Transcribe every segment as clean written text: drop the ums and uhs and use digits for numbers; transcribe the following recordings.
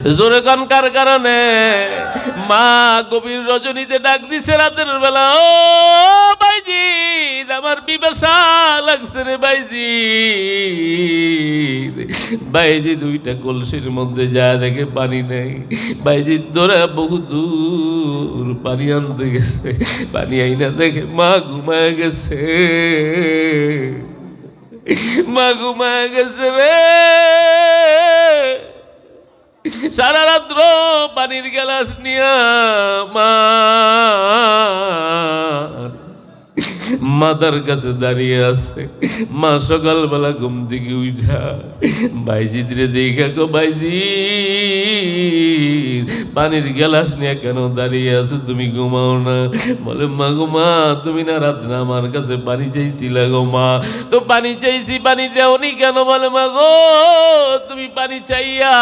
জোরে কানকার কারণে মা গভীর রজনীতে ডাক দিছে রাতের বেলা, ও ভাইজি আমার পিপাসা লাগছে রে ভাইজি। ভাইজি দুইটা কলসির মধ্যে যা দেখে পানি নেই। ভাইজি তোরা বহু দূর পানি আনতে গেছে, পানি আইনা দেখে মা ঘুমায় গেছে, মা ঘুমায় গেছে রে। সারা রাত্র পানির গ্লাস নিয়া মাতার কাছে দাঁড়িয়ে আছে। মা সকালবেলা ঘুম থেকে উঠা ভাইজি রে দেখা, গো ভাইজি পানির গ্লাস নিয়ে কেন দাঁড়িয়ে আছো, তুমি ঘুমাও না? বলে মা গো মা, তুমি না রাত্রে আমার কাছে পানি চাইছিলা গো মা, তো পানি চাইছি পানি দেওনি কেন? বলে মা গো তুমি পানি চাইয়া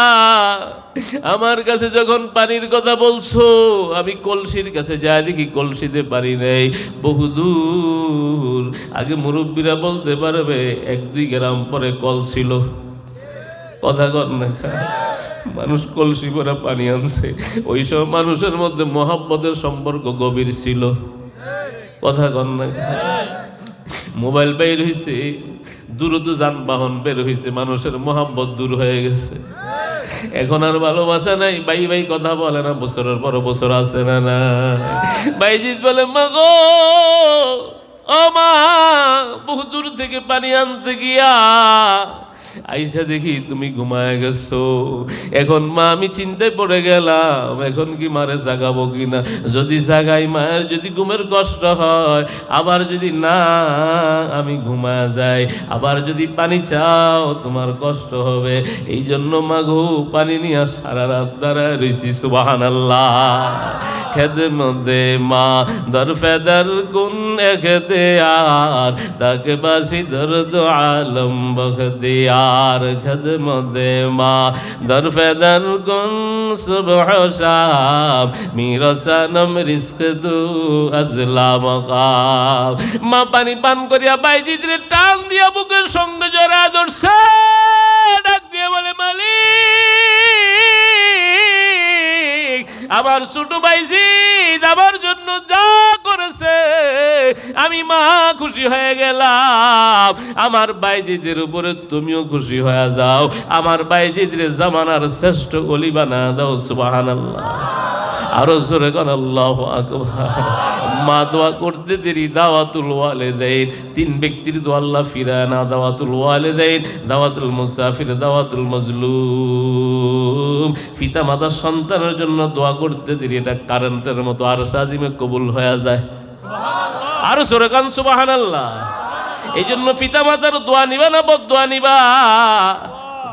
আমার কাছে যখন পানির কথা বলছো, আমি কলসির কাছে যাই দেখি কলসিতে পানি নেই, বহুদূর। আগে মুরব্বীরা বলতে পারবে 1-2 গ্রাম পরে কল ছিল, কথা কর না, মানুষ কলসি ভরা পানি আনছে। ওই সব মানুষের মধ্যে মহাব্বতের সম্পর্ক গভীর ছিল, কথা কর না। মোবাইল বের হয়েছে, দ্রুত যানবাহন বের হয়েছে, মানুষের মহাব্বত দূর হয়ে গেছে। এখন আর ভালোবাসা নাই, ভাই ভাই কথা বলে না, বছরের পর বছর আছে না না। ভাইজিৎ বলে মা গো, ও মা, বহু দূর থেকে পানি আনতে গিয়া আইসা দেখি তুমি ঘুমায় গেছো। এখন মা আমি চিন্তায় পড়ে গেলাম, এখন কি মারে জাগাবো কিনা। যদি জাগাই মায়ের যদি ঘুমের কষ্ট হয়, আবার যদি না আমি ঘুমায় যাই, আবার যদি পানি চাও তোমার কষ্ট হবে। এই জন্য মা গো পানি নিয়ে সারা রাত দাঁড়ায় রয়েছি। সুবহানাল্লাহ। খেদমতে মা দর ফেদার কুন এখতিয়ার, তাকে বাসি দর্দ আলম বখতিয়ার। খেদমতে মা দর ফেদার কুন সুবহ শাম, মিরসানম রিস্ক দু আজলা মকাম। মা পানি পান করিয়া বাইজিৎ রে টান দিয়া বুকের সঙ্গে জড়া ধরছে, ডাক দিয়ে বলে মালিক, আমার ছোট ভাইজিৎ আমার জন্য যা করেছে আমি মা খুশি হয়ে গেলাম। আমার ভাইজিদের উপরে তুমিও খুশি হয়ে যাও, আমার ভাইজিদের জামানার শ্রেষ্ঠ ওলি বানা দাও। সুবহানাল্লাহ। আরো জোরে কোন আল্লাহু আকবার। মা দোয়া করতে দেরি, দাওয়াতুল ওয়ালিদাইন, 3 ব্যক্তির দোয়া আল্লাহ ফিরায় না। দাওয়াতুল ওয়ালিদাইন, দাওয়াতুল মুসাফির, দাওয়াতুল মাজলুম। পিতা মাতা সন্তানের জন্য দোয়া করতে দেরি, এটা কারেন্টের মতো আরশ আজিমে কবুল হয়ে যায়। আরো জোরে কোন সুবহানাল্লাহ। এই জন্য পিতা মাতার দোয়া নিবা না বদদোয়া নিবা?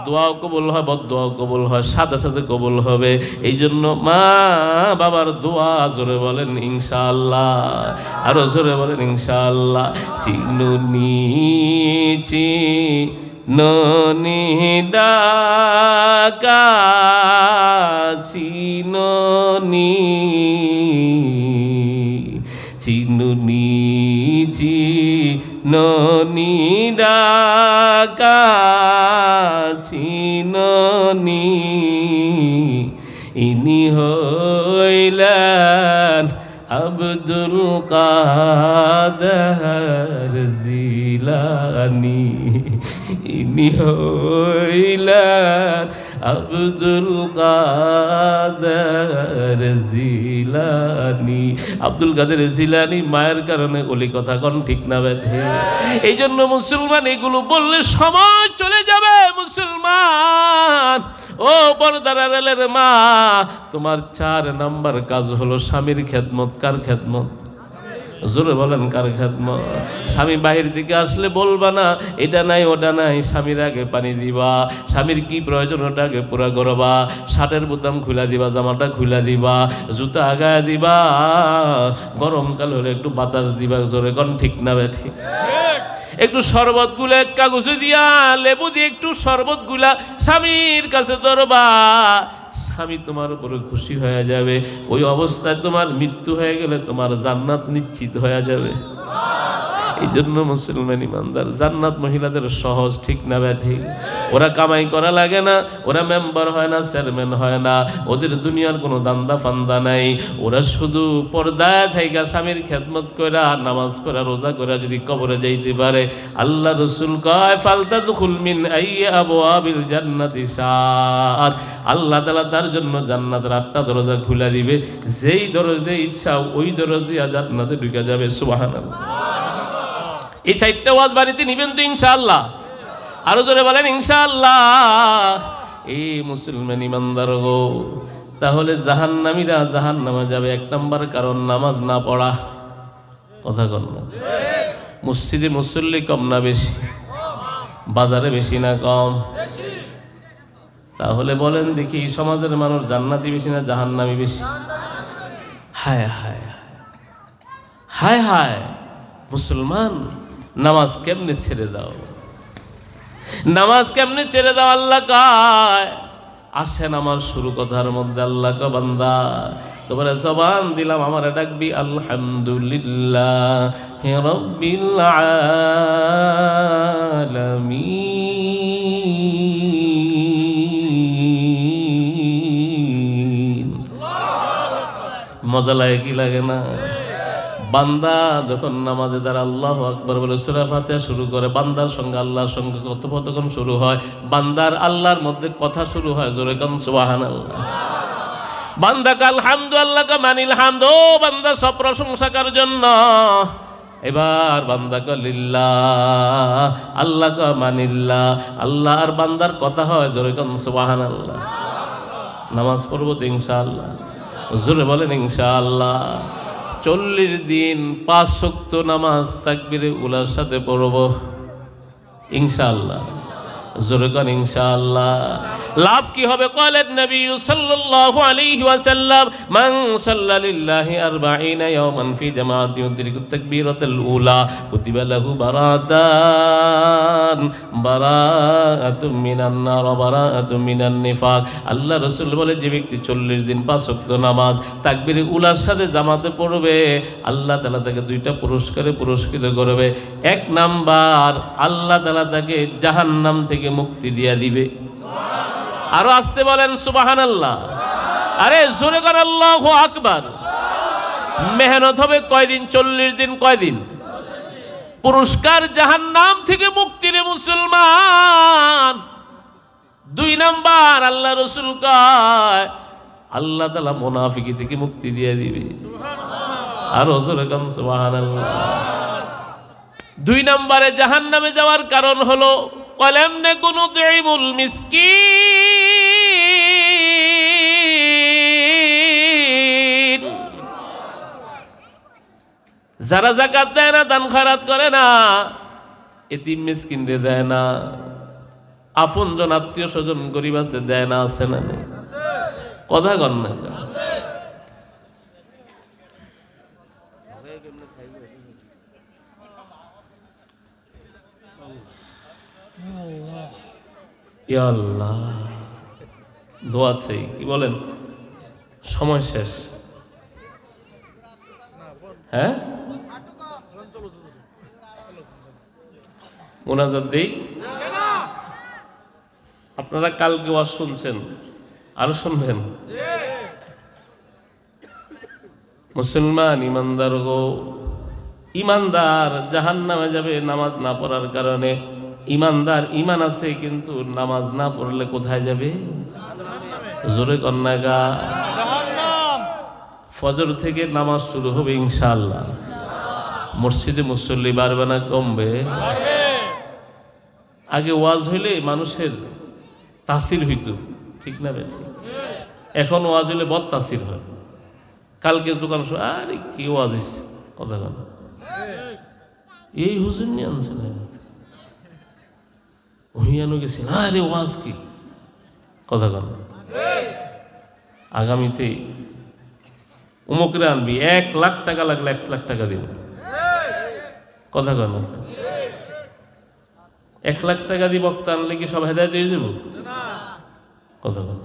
দোয়াও কবুল হয়, বদদোয়াও কবুল হয়, সাথে সাথে কবুল হবে। এই জন্য মা বাবার দোয়া জোরে বলেন ইনশাআল্লাহ, আরো জোরে বলেন ইনশাআল্লাহ। চিনুনি চিনুনি ডাকা চিনুনি, চিনুনি চিনুনি ডাকা চিনুনি, ইনি হইলেন আব্দুল কাদের জিলানী, ইনি হইলেন আব্দুল কাদের জিলানী। আব্দুল কাদের জিলানী মায়ের কারণে ওলি, কথা কোন ঠিক না বেঠে? এই জন্য মুসলমান এগুলো বললে সময় চলে যাবে। মুসলমান ও পর্দার আড়ালের মা, তোমার 4 নাম্বার কাজ হলো স্বামীর খেদমত। কার খেদমত? জোরে বলেন কার খেদমত? স্বামী বাহির থেকে আসলে বলবা না এটা নাই ওটা নাই, স্বামীর আগে পানি দিবা। স্বামীর কি প্রয়োজন ওটা আগে পুরা করবা। শার্টের বোতাম খুলা দিবা, জামাটা খুলা দিবা, জুতা আগায় দিবা, গরমকাল হলে একটু বাতাস দিবা। জোরে কোন ঠিক না বেঠি? একটু শরবত গুলা কাগজে দিয়া, লেবু দিয়ে একটু শরবত গুলা স্বামীর কাছে ধরবা। স্বামী তোমার উপরে খুশি হয়ে যাবে। ওই অবস্থায় তোমার মৃত্যু হয়ে গেলে তোমার জান্নাত নিশ্চিত হয়ে যাবে। এই জন্য মুসলমান ইমানদার জান্নাত মহিলাদের সহজ, ঠিক না ঠিক? ওরা কামাই করা লাগে না, ওরা মেম্বার হয় না, চেয়ারম্যান হয় না, ওদের দুনিয়ার কোনো দান্দা ফান্দা নাই। ওরা শুধু পর্দায় থাইকা স্বামীর খেদমত কইরা নামাজ পড়া রোজা কইরা যদি কবরে যাইতে পারে, আল্লাহ রাসূল কয় ফালতাদখুল মিন আইয়্যি আবওয়াবিল জান্নাতি শাআত, আল্লাহ তাআলা তার জন্য জান্নাতের 8টা দরজা খুলে দিবে, যেই দরজায় ইচ্ছা ওই দরজা দিয়ে জান্নাতে ঢুকে যাবে। সুবহানাল্লাহ। এই 4টা ওয়াজ বাড়িতে নিবেন তো ইনশাআল্লাহ? আরো জোরে বলেন ইনশাআল্লাহ। এই মুসলমান ইমানদার গো, তাহলে জাহান্নামীরা জাহান্নামে যাবে 1 নাম্বার কারণ নামাজ না পড়া। কথা কন না? মসজিদে মুসল্লি কম না বেশি? বাজারে বেশি না কম? তাহলে বলেন দেখি সমাজের মানুষ জান্নাতি বেশি না জাহান্নামী বেশি? হায় হায় হায় হায়, মুসলমান নামাজ কেমনে ছেড়ে দাও, নামাজ কেমনে ছেড়ে দাও? আল্লাহ কয়, আসেন আমার শুরু কথার মধ্যে আল্লাহ কয় বান্দা তোমার জবান দিলাম, আমার ডাকবি আলহামদুলিল্লাহ রাব্বিল আলামিন। মজা লাগে কি লাগে না? বান্দা যখন নামাজে দাঁড়া আল্লাহু আকবার বলে সূরা ফাতিহা শুরু করে, বান্দার সঙ্গে আল্লাহর সঙ্গে কথোপকথন শুরু হয়, বান্দার আল্লাহর মধ্যে কথা শুরু হয়। জোরে কান সুবহানাল্লাহ। বান্দা কাল হামদুলিল্লাহ কা মানিল হামদ, ও বান্দা সব প্রশংসা কার জন্য? এবার বান্দা কা লিল্লাহ, আল্লাহ কা মানিল্লাহ, আল্লাহ আর বান্দার কথা হয়। জোরে কান সুবহানাল্লাহ। নামাজ পড়ব তো ইনশাআল্লাহ? জোরে বলেন ইনশাআল্লাহ। 40 দিন 5 ওয়াক্ত নামাজ তাকবীরে উলার সাথে পড়ব ইনশাআল্লাহ। জোরে কান ইনশাআল্লাহ। লাভ কি হবে? কলেন নবী সাল্লাল্লাহু আলাইহি ওয়াসাল্লাম, মান সাল্লা লিল্লাহি 40 ইয়াওমান ফি জামাআতি ইউদরিকু তাকবীরাতুল উলা কুতিবা লাহু বারাআতুম মিনান নার ওয়া বারাআতুম মিনান নিফাক। আল্লাহ রাসূল বলে, যে ব্যক্তি 40 দিন 5 ওয়াক্ত নামাজ তাকবীরে উলার সাথে জামাতে পড়বে, আল্লাহ তাআলা তাকে 2টা পুরস্কারে পুরস্কৃত করবে। 1 নাম্বার, আল্লাহ তাআলা তাকে জাহান্নাম থেকে মুক্তি দিয়া দিবে। আরো আসতে বলেন সুবহানাল্লাহ। আরে জোরে কর আল্লাহু আকবার। মেহনত হবে কয়দিন? 40 দিন। কয়দিন? পুরস্কার জাহান্নাম থেকে মুক্তি রে মুসলমান। 2 নাম্বার, আল্লাহ রাসূল কয় আল্লাহ তাআলা মুনাফিকি থেকে মুক্তি দিয়ে দিবে। আরো জোরে কর সুবহানাল্লাহ। 2 নম্বরে জাহান্নামে যাওয়ার কারণ হলো ওয়ালাম নাকুনু তুইমুল মিসকিন। যারা যাকাত দেয় না, দান খয়রাত করে না, এতিম মিসকিনরে দেয় না, আপনজন আত্মীয় স্বজন গরিব আছে দেয় না, আছে না? কথা কন না? ইয়া আল্লাহ, দোয়া চাই। কি বলেন? সময় শেষ। হ্যাঁ, মোনাজাত দেই। আপনারা কালকে ওয়াজ শুনছেন, আরো শুনবেন। মুসলমান ইমানদার গো, ইমানদার জাহান্নামে যাবে নামাজ না পড়ার কারণে। ইমানদার ইমান আছে কিন্তু নামাজ না পড়লে কোথায় যাবে? জোরে কন্যাগা। ফজর থেকে নামাজ শুরু হবে ইনশাআল্লাহ। মসজিদে মুসল্লি বাড়বে না কমবে? আগে ওয়াজ হইলে মানুষের তাসির হইতো, ঠিক না বেঠিক? এখন ওয়াজ হইলে বদ তাসির হয়। কালকে দোকান আরে কি ওয়াজ হইছে, কথা কথা এই হুজুর নিয়ে আনছে না, হইয়ানো গেছে, আরে ওয়াজ কি, কথা কথা। আগামীতে উমুকরে আনবি, 1 লাখ টাকা লাগলে 1 লাখ টাকা দিব, কথা কন। 1 লাখ টাকা দিয়ে বক্তা আনলে কি সব হেদায়েত হয়ে যাব? কথা কন।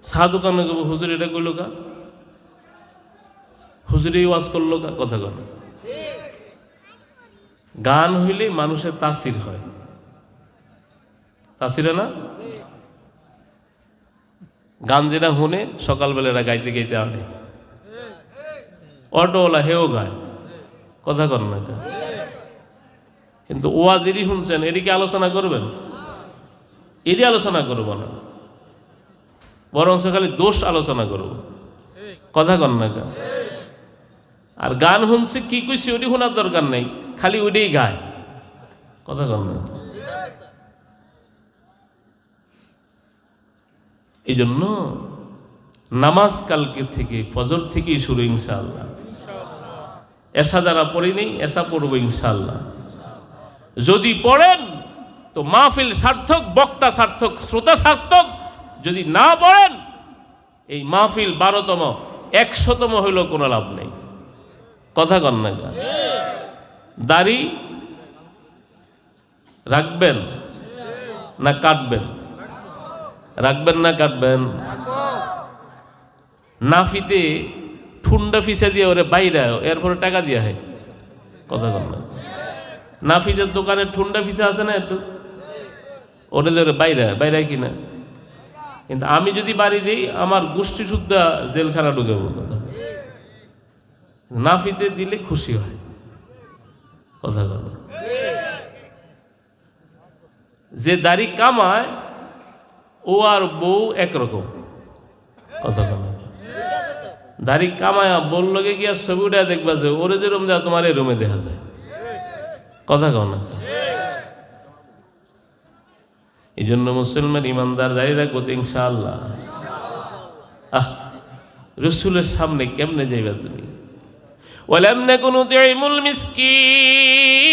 চা দোকানে গেব, হুজুর এটা কইল কা, হুজুরেই ওয়াজ করলো, কথা কন। গান হইলে মানুষের তাসির হয়, তাসিরে না? গান যেটা শুনে সকালবেলা এরা গাইতে গাইতে আনে, অটোওয়ালা হেও গায়, কথা কন না। কিন্তু ওয়াজ এরই শুনছেন, এদিকে আলোচনা করবেন? এরই আলোচনা করবো না, বরং খালি দোষ আলোচনা করব, কথা কন না। আর গান শুনছে কি কইছে ওটি শোনার দরকার নেই, খালি ওইটাই গায়, কথা কন না। এই জন্য নামাজ কালকে থেকে, ফজর থেকেই শুরু ইনশাআল্লাহ। এশা যারা পড়ি নেই, এশা পড়বো ইনশাআল্লাহ। যদি পড়েন তো মাহফিল সার্থক, বক্তা সার্থক, শ্রোতা সার্থক। যদি না পড়েন, এই মাহফিল 12তম 100তম হইলেও কোনো লাভ নেই, কথা কন না। দাড়ি রাখবেন না কাটবেন? রাখবেন না কাটবেন? নাফিতে ঠুন্ডা ফিসা দিয়ে ওরে বাইরে, এরপরে টাকা দিয়া হয়, কথা কন না। নাফিদের দোকানে ঠুন্ডা ফিসা আছে না, একটু ওরে যে বাইরে বাইরে কিনা। কিন্তু আমি যদি বাড়ি দিই, আমার গোষ্ঠী শুদ্ধা জেলখানা ঢুকাবো, কথা। নাফিতে দিলে খুশি হয়, কথা বলো। যে দাড়ি কামায় ও আর বউ একরকম, কথা বলো। দাড়ি কামায়া বললো গিয়া ছবি উঠে দেখবা যে ওরে যে রুম দেওয়া তোমার এই রুমে দেখা যায়, কথা কও না। এই জন্য মুসলমান ইমানদার দাঁড়িয়ে রাখবো তো ইনশাআল্লাহ। রসুলের সামনে কেমনে যাইবা তুমি? ওয়ালাম নাকুনু তুইমুল মিসকিন।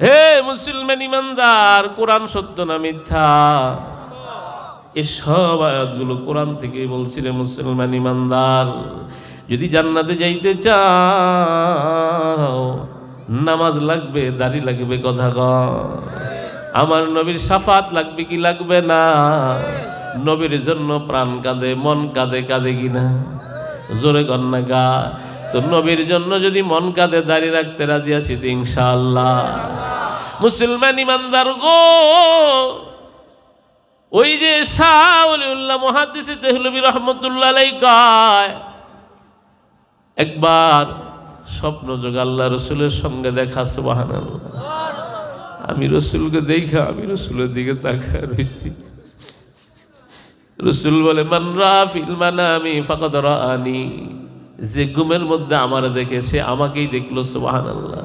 হে মুসলমান ইমানদার, কোরআন সত্য না মিথ্যা? এসব আয়াতগুলো কোরআন থেকে বলছিলেন। মুসলমান ইমানদার, যদি জান্নাতে যাইতে চাও, নামাজ লাগবে, দাড়ি লাগবে, কথা কও। আমার নবীর শাফাত লাগবে কি লাগবে না? নবীর জন্য প্রাণ কাঁদে, মন কাঁদে, কাঁদে কিনা? জোরে কর না গা। তো নবীর জন্য যদি মন কাঁদে, দাড়ি রাখতে রাজি আছি তো ইনশাআল্লাহ। মুসলমান ইমানদার গো, ওই যে শাহ ওলিউল্লাহ মুহাদ্দিস দেহলভী রাহমাতুল্লাহ আলাইহি কয়, একবার স্বপ্ন যোগ আল্লাহ রসুলের সঙ্গে দেখা, সুবহানাল্লাহ। আমি রসুলকে দেখা, আমি রসুলের দিকে তাকায় রয়েছি। রসুল বলে, মান রাআ ফিল মানামি ফাকাদ রাআনি। যে ঘুমের মধ্যে আমার দেখে সে আমাকেই দেখলো, সুবহানাল্লাহ।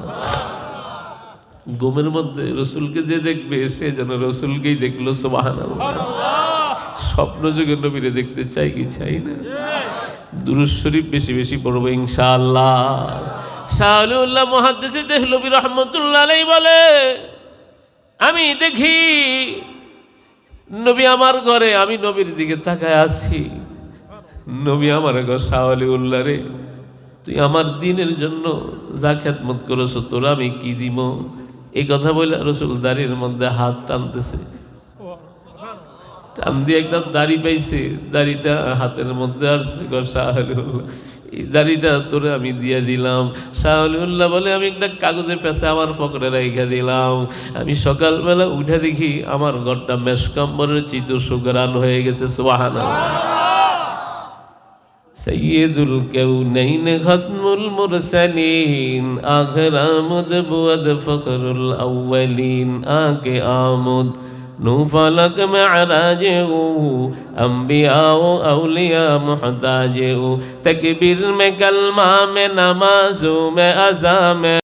ঘুমের মধ্যে রসুলকে যে দেখবে সে যেন রসুলকেই দেখলো, সুবহানাল্লাহ। স্বপ্ন যুগে নবীরে দেখতে চাই কি চাই না? দুরূদ শরীফ বেশি বেশি পড়বো ইনশাআল্লাহ। শাহ ওলিউল্লাহ মুহাদ্দিস দেহলভী রাহমাতুল্লাহ আলাইহি বলে, আমি দেখি নবী আমার ঘরে, আমি নবীর দিকে তাকায় আছি। নবী আমার ঘর, শাহ ওলিউল্লাহ রে, তুই আমার দিনের জন্য যা খেদমত করেছ, তোর আমি কি দিব? এই কথা বলে রসুল দাড়ির মধ্যে হাত টানতেছে, টান দিয়ে একটা দাড়ি পাইছে, দাড়িটা হাতের মধ্যে আসছে। শাহ ওলিউল্লাহ, এই দাড়িটা তোরে আমি দিয়ে দিলাম। শাহ ওলিউল্লাহ বলে, আমি একটা কাগজে পেঁচে আমার পকেটে রেখে দিলাম। আমি সকালবেলা উঠে দেখি আমার ঘরটা মেশকাম্বরের চিত সুগরান হয়ে গেছে, সুবহানাল্লাহ। সৈয়দুল কাউনাইন খাতমুল মুরসালিন, আখির আমদ বুয়াদ ফখরুল আউয়ালিন, আকে আমদ नू फलक में अराजे हो, अम्बिया हो, औलिया मुहताजे हो, तकबीर में कलमा में नमाजों में अज़ा में